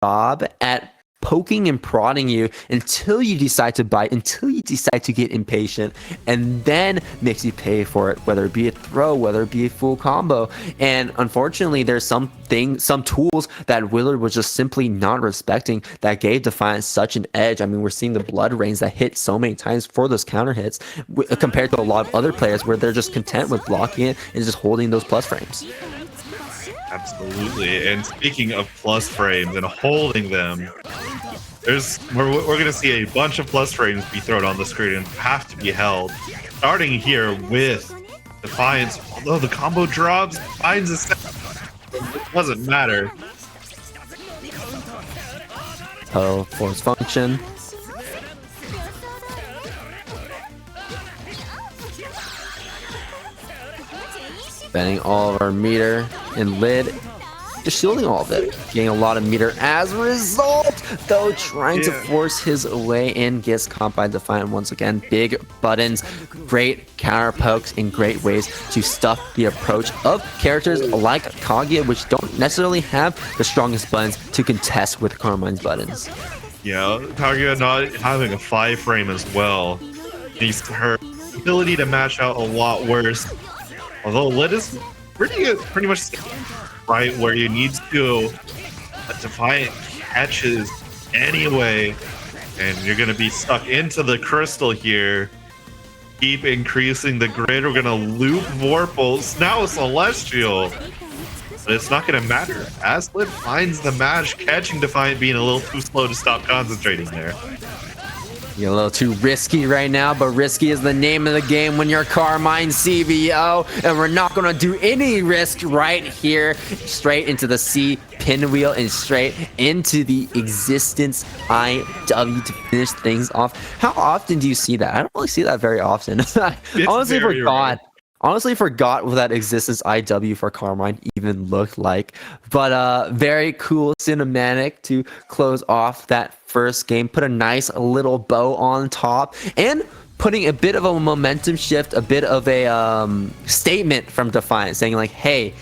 job at poking and prodding you until you decide to bite, until you decide to get impatient, and then makes you pay for it, whether it be a throw, whether it be a full combo. And unfortunately, there's some tools that Willard was just simply not respecting that gave Defiant such an edge. I mean, we're seeing the blood rains that hit so many times for those counter hits compared to a lot of other players where they're just content with blocking it and just holding those plus frames. Absolutely. And speaking of plus frames and holding them, we're going to see a bunch of plus frames be thrown on the screen and have to be held. Starting here with Defiance, although the combo drops, finds a set. It doesn't matter. Oh, force function. Spending all of our meter and lid, just shielding all of it, getting a lot of meter as a result, though trying to force his way in, gets caught by Defiant once again. Big buttons, great counter pokes, and great ways to stuff the approach of characters like Kaguya, which don't necessarily have the strongest buttons to contest with Carmine's buttons. Yeah, Kaguya not having a 5 frame as well. Her ability to match out a lot worse. Although Lid is pretty much right where you need to. Defiant catches anyway, and you're gonna be stuck into the crystal here. Keep increasing the grid. We're gonna loop Vorpals. Now Celestial. But it's not gonna matter. As Lid finds the match, catching Defiant being a little too slow to stop concentrating there. You're a little too risky right now, but risky is the name of the game when you're Carmine CVO, and we're not going to do any risk right here. Straight into the C pinwheel and straight into the existence IW to finish things off. How often do you see that? I don't really see that very often. Honestly forgot what that existence IW for Carmine even looked like. But very cool cinematic to close off that first game. Put a nice little bow on top and putting a bit of a momentum shift, a bit of a statement from Defiant saying like, hey,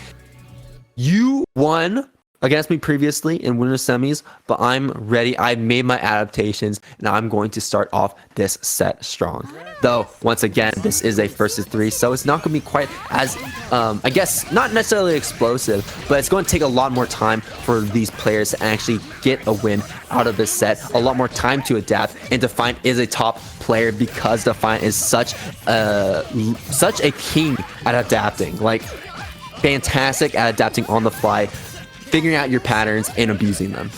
you won against me previously in winter semis, but I'm ready. I've made my adaptations and I'm going to start off this set strong. Though once again, this is a versus 3, so it's not going to be quite as I guess not necessarily explosive, but it's going to take a lot more time for these players to actually get a win out of this set, a lot more time to adapt. And Defiant is a top player because Defiant is such a king at adapting, like fantastic at adapting on the fly, figuring out your patterns and abusing them.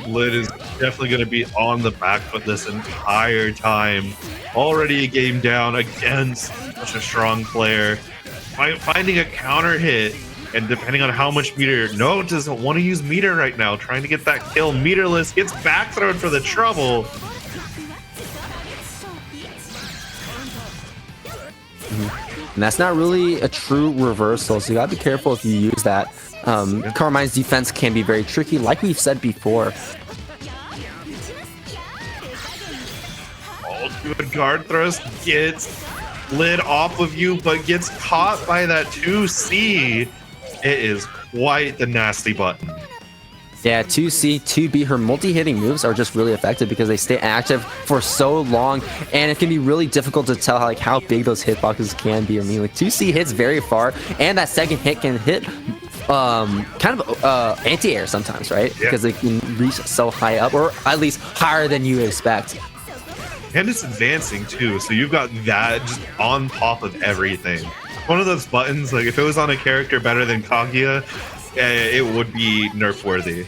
Lid is definitely going to be on the back foot this entire time. Already a game down against such a strong player. Finding a counter hit, and depending on how much meter, no, doesn't want to use meter right now. Trying to get that kill. Meterless gets back thrown for the trouble. And that's not really a true reversal, so you gotta be careful if you use that. Carmine's defense can be very tricky, like we've said before. Oh, good guard thrust gets Lid off of you, but gets caught by that 2C. It is quite the nasty button. Yeah, 2C, 2B, her multi-hitting moves are just really effective because they stay active for so long, and it can be really difficult to tell how big those hitboxes can be. I mean, like 2C hits very far, and that second hit can hit kind of anti-air sometimes, right? Yeah. Because it can reach so high up, or at least higher than you expect. And it's advancing too, so you've got that just on top of everything. One of those buttons, like if it was on a character better than Kaguya, it would be nerf worthy.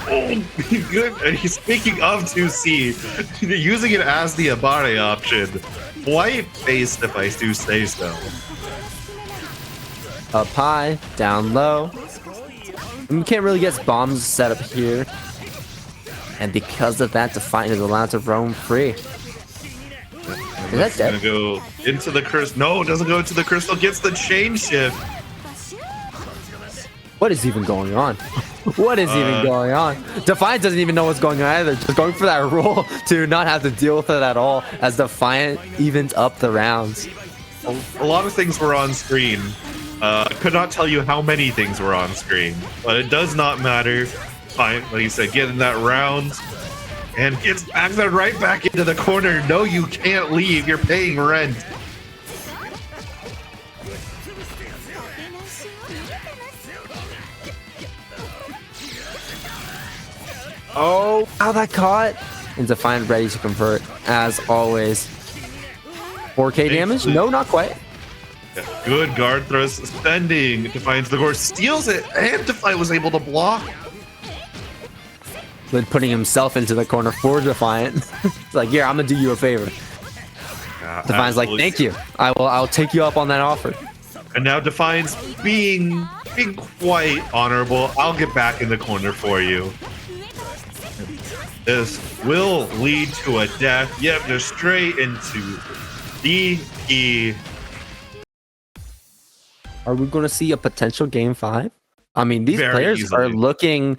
Oh, good. And he's speaking of 2C, using it as the Abare option. Quite based, if I do say so. Up high, down low. And we can't really get bombs set up here. And because of that, Defiant is allowed to roam free. Is that dead? Gonna go into the crystal. No, it doesn't go into the crystal. Gets the chain shift. What is even going on? What is even going on? Defiant doesn't even know what's going on either. Just going for that roll to not have to deal with it at all as Defiant evens up the rounds. A lot of things were on screen. Could not tell you how many things were on screen, but it does not matter. Fine, like you said, getting that round and gets back there right back into the corner. No, you can't leave. You're paying rent. Oh, how that caught! And Defiant ready to convert, as always. 4K damage? No, not quite. Yeah, good guard throw, suspending. Defiance the course steals it, and Defiant was able to block. Lid putting himself into the corner for Defiant. It's like, here, I'm gonna do you a favor. Defiant's like, thank you. I'll take you up on that offer. And now Defiance being quite honorable. I'll get back in the corner for you. This will lead to a death. Yep, just straight into DE. Are we going to see a potential game 5? I mean, these Very players easily. are looking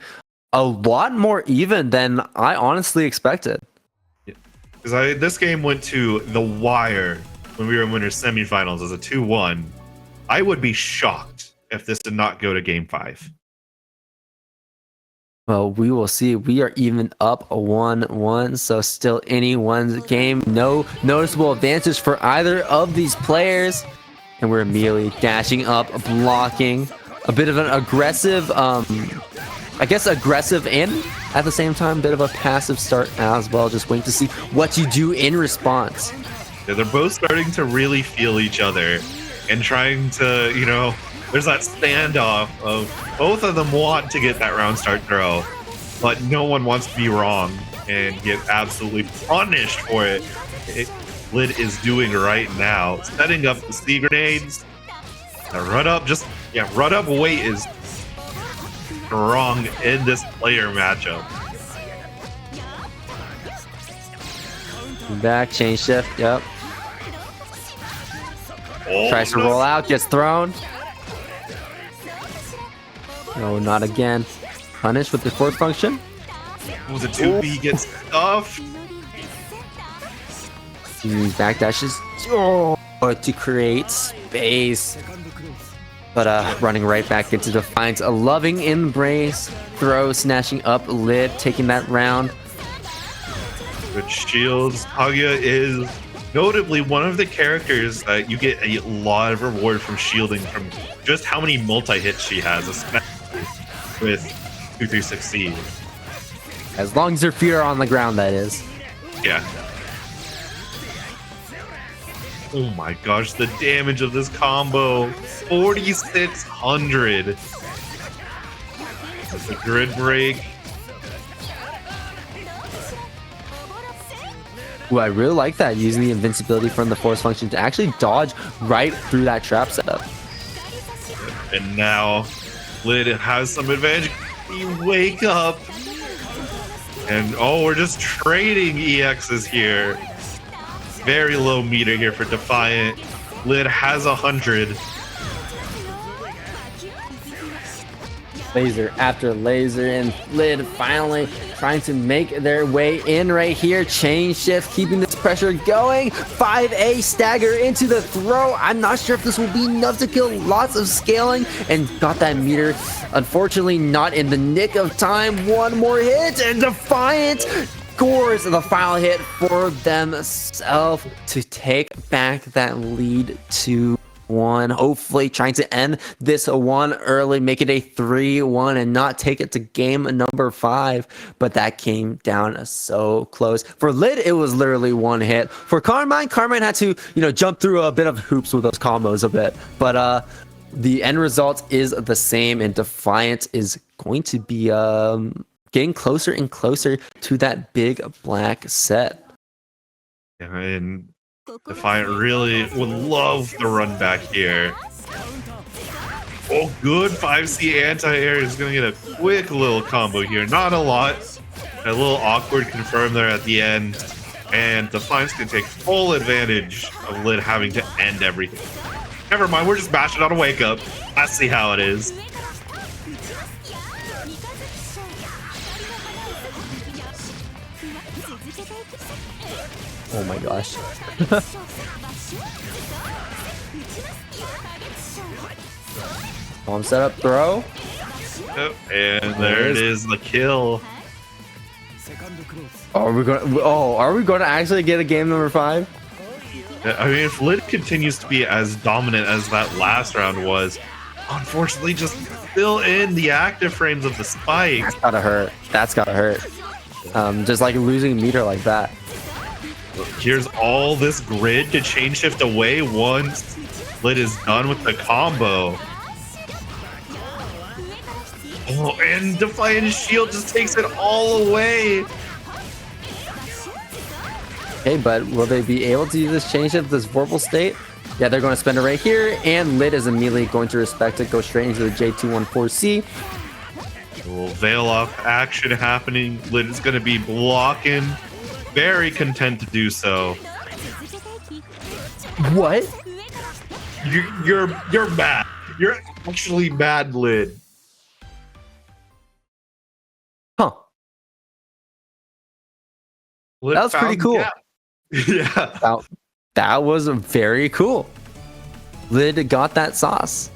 a lot more even than I honestly expected. Because this game went to the wire when we were in winter semifinals as a 2-1. I would be shocked if this did not go to game 5. Well, we will see. We are even up 1-1, so still anyone's game. No noticeable advantage for either of these players. And we're immediately dashing up, blocking. A bit of an aggressive, I guess aggressive and at the same time, bit of a passive start as well. Just waiting to see what you do in response. Yeah, they're both starting to really feel each other and trying to, there's that standoff of both of them want to get that round start throw, but no one wants to be wrong and get absolutely punished for it. Lid is doing right now, setting up the C grenades. The run up weight is strong in this player matchup. Back, chain shift, yep. Oh, Tries to roll out, gets thrown. No, not again. Punished with the force function. Was a 2B gets stuffed. Backdashes to create space. But running right back into Defiance. A loving embrace. Throw, snatching up Lid, taking that round. Good shields. Kaguya is notably one of the characters that you get a lot of reward from shielding from just how many multi-hits she has, especially with 236C. As long as her feet are on the ground, that is. Yeah. Oh my gosh, the damage of this combo. 4,600. That's a grid break. Ooh, I really like that, using the invincibility from the force function to actually dodge right through that trap setup. And now Lid has some advantage. You wake up. And we're just trading EXs here. Very low meter here for Defiant. Lid has 100. Laser after laser, and Lid finally trying to make their way in right here. Chain shift, keeping this pressure going. 5A stagger into the throw. I'm not sure if this will be enough to kill. Lots of scaling, and got that meter. Unfortunately, not in the nick of time. One more hit, and Defiant scores the final hit for themselves to take back that lead to 1. Hopefully trying to end this one early, make it a 3-1 and not take it to game number 5, but that came down so close. For Lid, it was literally one hit. For Carmine had to jump through a bit of hoops with those combos a bit, but the end result is the same, and Defiant is going to be getting closer and closer to that big black set. Yeah, and Defiant really would love the run back here. Oh, good 5C anti-air is going to get a quick little combo here. Not a lot. A little awkward confirm there at the end. And Defiance can take full advantage of Lid having to end everything. Never mind, we're just bashing on a wake up. Let's see how it is. Oh my gosh. Bomb setup, throw. Yep, and there it is, the kill. Are we going to actually get a game number 5? I mean, if Lid continues to be as dominant as that last round was, unfortunately, just fill in the active frames of the spike. That's gotta hurt. That's gotta hurt. Just like losing a meter like that. Here's all this grid to chain shift away once Lid is done with the combo. Oh, and Defiant Shield just takes it all away. Okay, but will they be able to use this change shift, this vorpal state? Yeah, they're going to spend it right here, and Lid is immediately going to respect it, go straight into the J214C. A little veil off action happening. Lid is going to be blocking. Very content to do so. What? You're mad. You're actually mad, Lid. Huh. Lid That was pretty found cool. gap. Yeah. That was very cool. Lid got that sauce.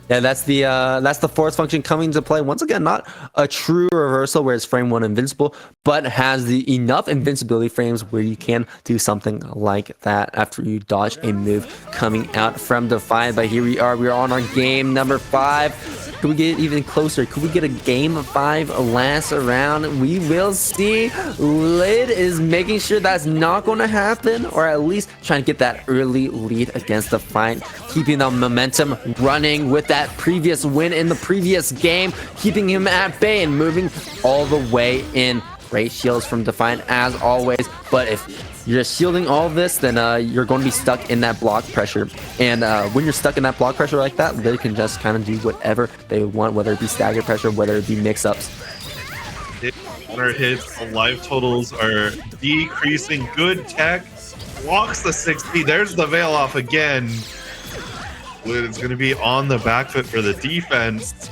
Yeah, that's the force function coming to play. Once again, not a true reversal where it's frame 1 invincible, but has the enough invincibility frames where you can do something like that after you dodge a move coming out from Defiant. But here we are on our game number 5. Could we get even closer? Could we get a game 5 last round? We will see. Lid is making sure that's not going to happen, or at least trying to get that early lead against Defiant, keeping the momentum running with that previous win in the previous game, keeping him at bay and moving all the way in. Great shields from Defiant as always, but if you're just shielding all of this, then you're going to be stuck in that block pressure. And when you're stuck in that block pressure like that, they can just kind of do whatever they want, whether it be stagger pressure, whether it be mix-ups. Counter hits, the life totals are decreasing. Good tech blocks the 6P. There's the veil off again. It's going to be on the back foot for the defense.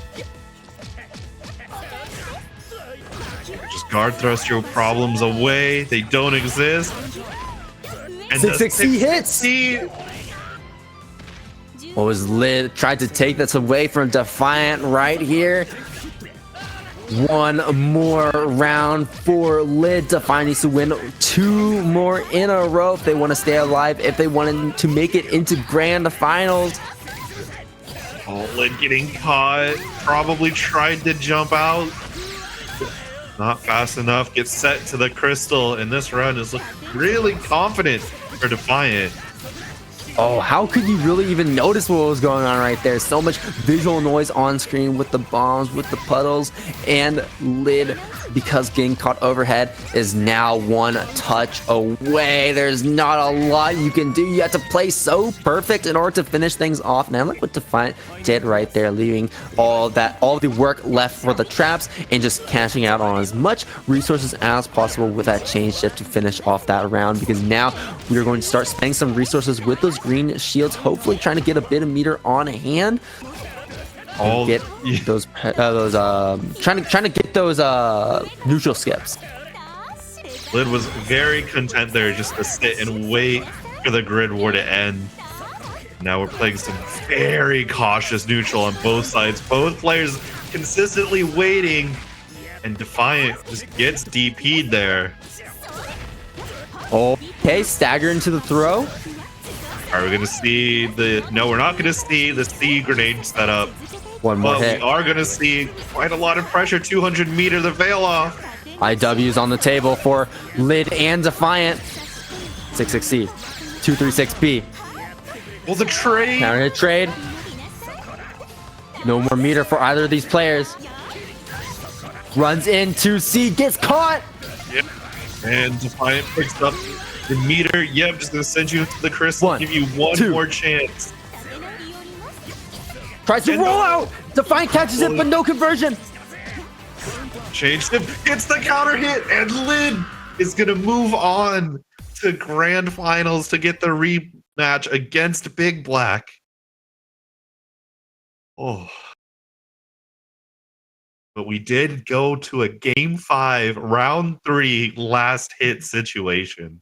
Just guard thrust your problems away. They don't exist. And 6C hits. What was Lid? Tried to take this away from Defiant right here. One more round for Lid. Defiant needs to win 2 more in a row if they want to stay alive, if they wanted to make it into grand finals. Oh, Lid getting caught. Probably tried to jump out. Not fast enough. Gets set to the crystal, and this run is looking really confident for Defiant. Oh, how could you really even notice what was going on right there? So much visual noise on screen with the bombs, with the puddles, and Lid, because getting caught overhead, is now 1 touch away. There's not a lot you can do. You have to play so perfect in order to finish things off. Now look what Defiant did right there, leaving all the work left for the traps and just cashing out on as much resources as possible with that chain shift to finish off that round, because now we're going to start spending some resources with those green shields, hopefully trying to get a bit of meter on hand. Get those trying to get those neutral skips. Lid was very content there just to sit and wait for the grid war to end. Now we're playing some very cautious neutral on both sides. Both players consistently waiting, and Defiant just gets DP'd there. Okay, stagger into the throw. Are we going to see the... No, we're not going to see the C grenade setup. One more but hit. We are going to see quite a lot of pressure. 200 meter, the veil off. IW's on the table for Lid and Defiant. 66C, 236B. Well, the trade. Counter hit trade. No more meter for either of these players. Runs into C, gets caught. Yep. And Defiant picks up the meter. Yep, just going to send you into the crystal. Give you one more chance. Tries to roll out. Defiant catches it, but no conversion. Changed him. Gets the counter hit, and Lid is going to move on to grand finals to get the rematch against Big Black. Oh. But we did go to a game 5, round 3, last hit situation.